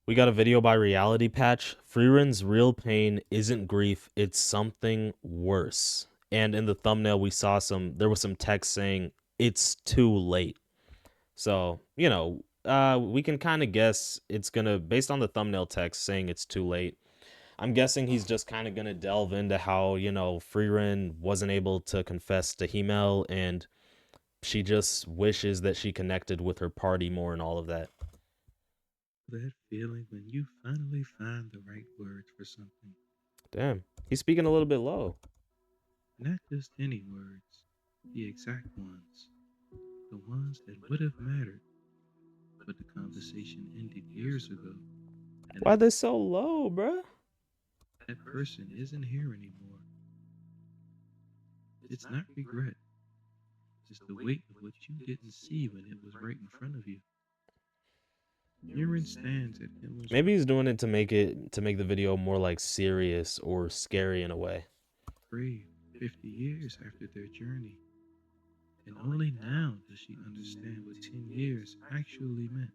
We got a video by Reality Patch. Frieren's real pain isn't grief, it's something worse. And in the thumbnail we saw there was some text saying it's too late. So, we can kind of guess it's gonna, based on the thumbnail text saying it's too late. I'm guessing he's just kind of gonna delve into how, Frieren wasn't able to confess to Himmel and she just wishes that she connected with her party more and all of that. That feeling when you finally find the right words for something. Damn. He's speaking a little bit low. Not just any words, the exact ones. The ones that would have mattered, but the conversation ended years ago. And Why they so low, bruh? that person isn't here anymore. It's not regret, it's the weight of what you didn't see when it was right in front of you. Urine stands at Himmel's Maybe he's doing it to make the video more like serious or scary in a way. grave 50 years after their journey. And only now does she understand what 10 years actually meant.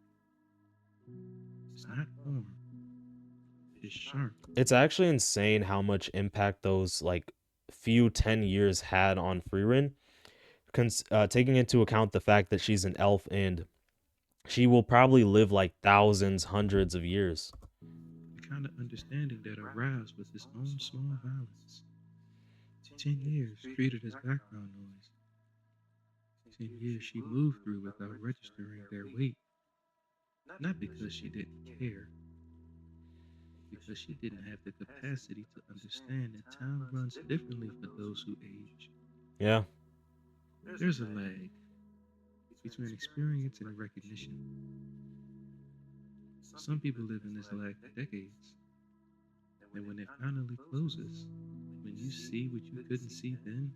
It's not warm, it's sharp. It's actually insane how much impact those like few 10 years had on Frieren, taking into account the fact that she's an elf and she will probably live like thousands, hundreds of years. The kind of understanding that arrives with its own small violence. 10 years treated as background noise. 10 years she moved through without registering their weight. Not because she didn't care, because she didn't have the capacity to understand that time runs differently for those who age. Yeah. There's a lag between experience and recognition. Some people live in this lag for decades, and when it finally closes, when you see what you couldn't see then,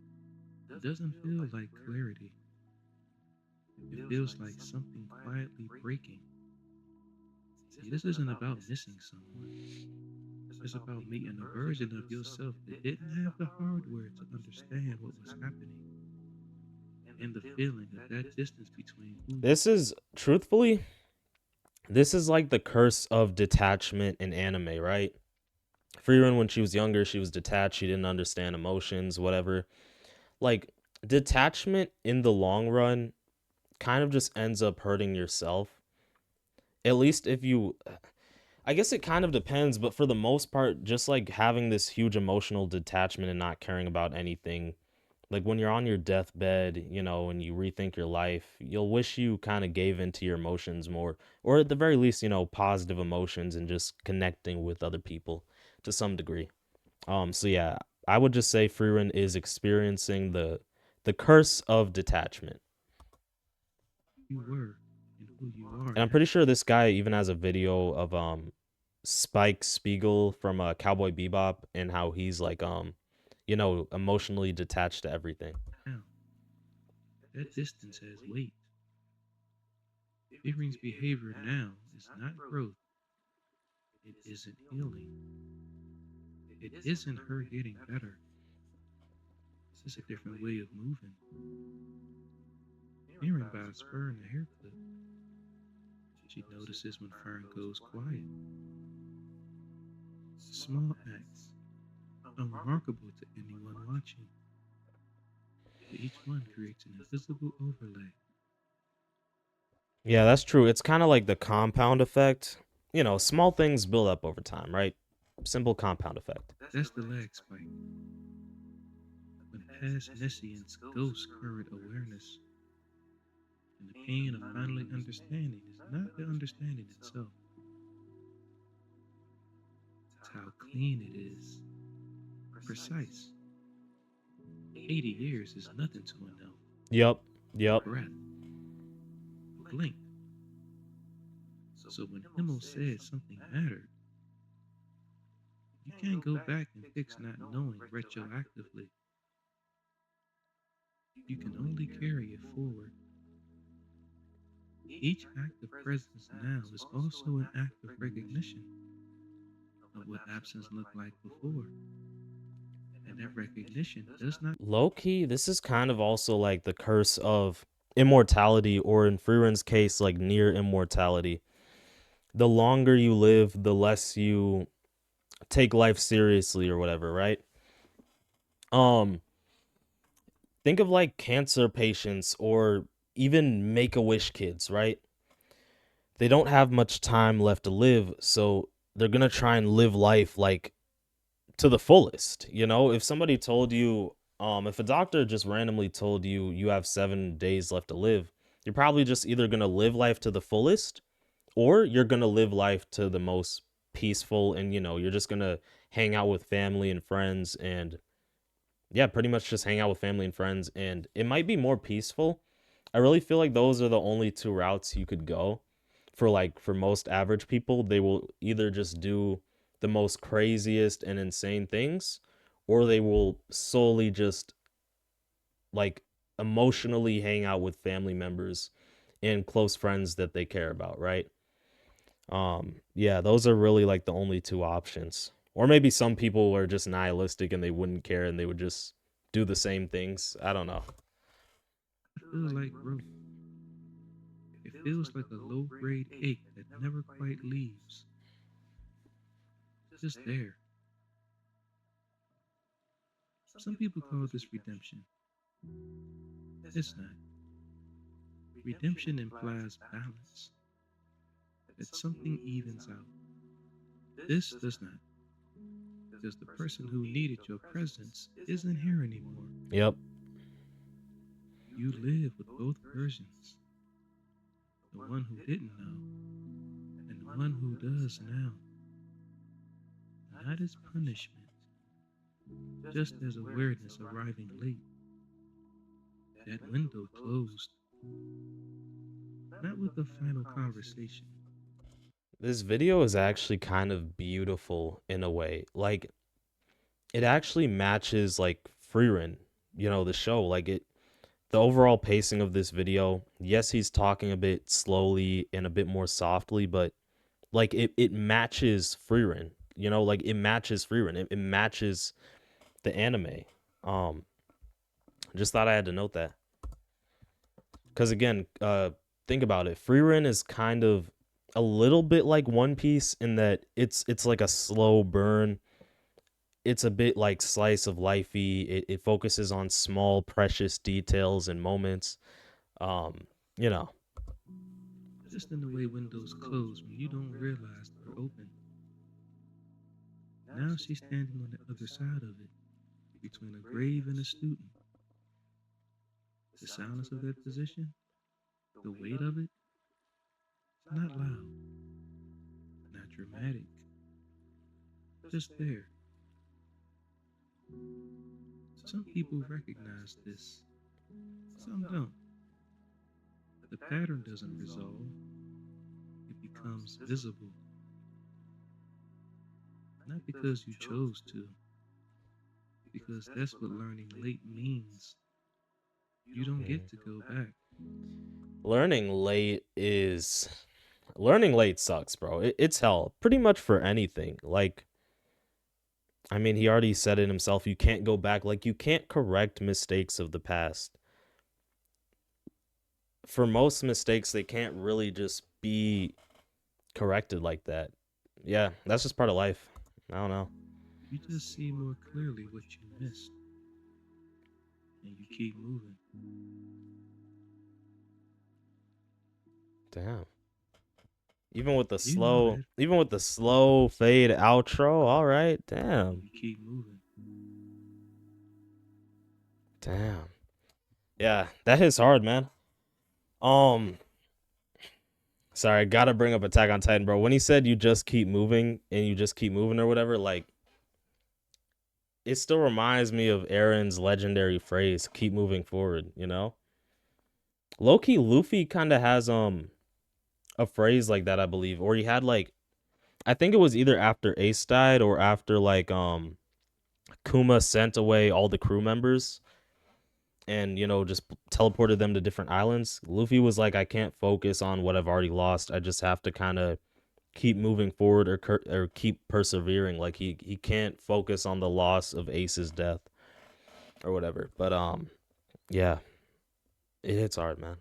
it doesn't feel like clarity. It feels like something quietly breaking. See, this isn't about missing someone. It's about meeting a version of yourself that didn't have the hardware to understand what was happening, and the feeling of that distance between who This is truthfully, this is like the curse of detachment in anime, right? Frieren, when she was younger, she was detached. She didn't understand emotions, whatever. Like, detachment in the long run kind of just ends up hurting yourself. At least if you, I guess it kind of depends, but for the most part, just like having this huge emotional detachment and not caring about anything, like when you're on your deathbed, and you rethink your life, you'll wish you kind of gave into your emotions more, or at the very least, positive emotions and just connecting with other people to some degree. So yeah, I would just say Frieren is experiencing the curse of detachment. you were and who you are And I'm now. pretty sure this guy even has a video of Spike Spiegel from Cowboy Bebop and how he's like emotionally detached to everything. Now, that distance has weight. Fearing's behavior now is not growth, it isn't healing, it isn't her getting better. It's just a different way of moving. Fearing by a spur and a hair clip. She notices when Fern goes quiet. Small acts, unremarkable to anyone watching, but each one creates an invisible overlay. Yeah, that's true. It's kind of like the compound effect. Small things build up over time, right? Simple compound effect. That's the lag spike. When past nescience ghosts current awareness, and the pain of finally understanding is not the understanding itself, it's how clean it is. Precise. 80 years is nothing to a no. Yep. A Yep. breath. A blink. So when Himmel said something mattered, you can't go back and fix not knowing retroactively. You can only carry it forward. Each act of presence now is also an act of recognition of what absence looked like before. And that recognition does not Low key, this is kind of also like the curse of immortality, or in Frieren's case, like near immortality. the longer you live, the less you take life seriously or whatever, right? Um, think of like cancer patients or even make a wish kids, right? They don't have much time left to live, so they're going to try and live life like to the fullest. You know, if somebody told you, if a doctor just randomly told you you have 7 days left to live, you're probably just either going to live life to the fullest or you're going to live life to the most peaceful, and you're just going to hang out with family and friends, and yeah, pretty much just hang out with family and friends, and it might be more peaceful. I really feel like those are the only two routes you could go for, like, for most average people. They will either just do the most craziest and insane things, or they will solely just like emotionally hang out with family members and close friends that they care about, right? Yeah, those are really like the only two options. Or maybe some people are just nihilistic and they wouldn't care and they would just do the same things. I don't know. I feel like growth. It feels like a low grade ache that never quite leaves, just there. Some people call this redemption. It's not. Redemption implies balance, that something evens out. This does not, because the person who needed your presence isn't here anymore. Yep. You live with both versions, the one who didn't know and the one who does now. Not as punishment, just as awareness arriving late. That window closed, not with a final conversation. This video is actually kind of beautiful in a way. Like, it actually matches like Frieren, the show. Like, the overall pacing of this video, yes, he's talking a bit slowly and a bit more softly, but like it matches Frieren. Like it matches Frieren. It matches the anime. Um, just thought I had to note that because again, think about it. Frieren is kind of a little bit like One Piece in that it's like a slow burn. It's a bit like slice of lifey. It focuses on small, precious details and moments. Um, you know, Just in the way windows close when you don't realize they're open. Now she's standing on the other side of it, between a grave and a student. The silence of that position, the weight of it, it's not loud, not dramatic, just there. Some people recognize this, some don't. The pattern doesn't resolve, it becomes visible. Not because you chose to, because that's what learning late means. You don't get to go back. learning late is learning late sucks, bro. It's hell, pretty much for anything. Like, I mean, he already said it himself. You can't go back. Like, you can't correct mistakes of the past. For most mistakes, they can't really just be corrected like that. Yeah, that's just part of life. I don't know. You just see more clearly what you missed, and you keep moving. Damn. Even with the You know slow, that, even with the slow fade outro. All right. and Damn. you keep moving. Damn. Yeah, that hits hard, man. Um, Sorry, I gotta bring up Attack on Titan, bro. When he said you just keep moving and you just keep moving or whatever, like it still reminds me of Aaron's legendary phrase, keep moving forward. Low-key Luffy kinda has a phrase like that, I believe. Or he had like I think it was either after Ace died or after like Kuma sent away all the crew members and just teleported them to different islands. Luffy was like, I can't focus on what I've already lost. I just have to kind of keep moving forward or keep persevering. Like he can't focus on the loss of Ace's death or whatever. But yeah, it hits hard, man.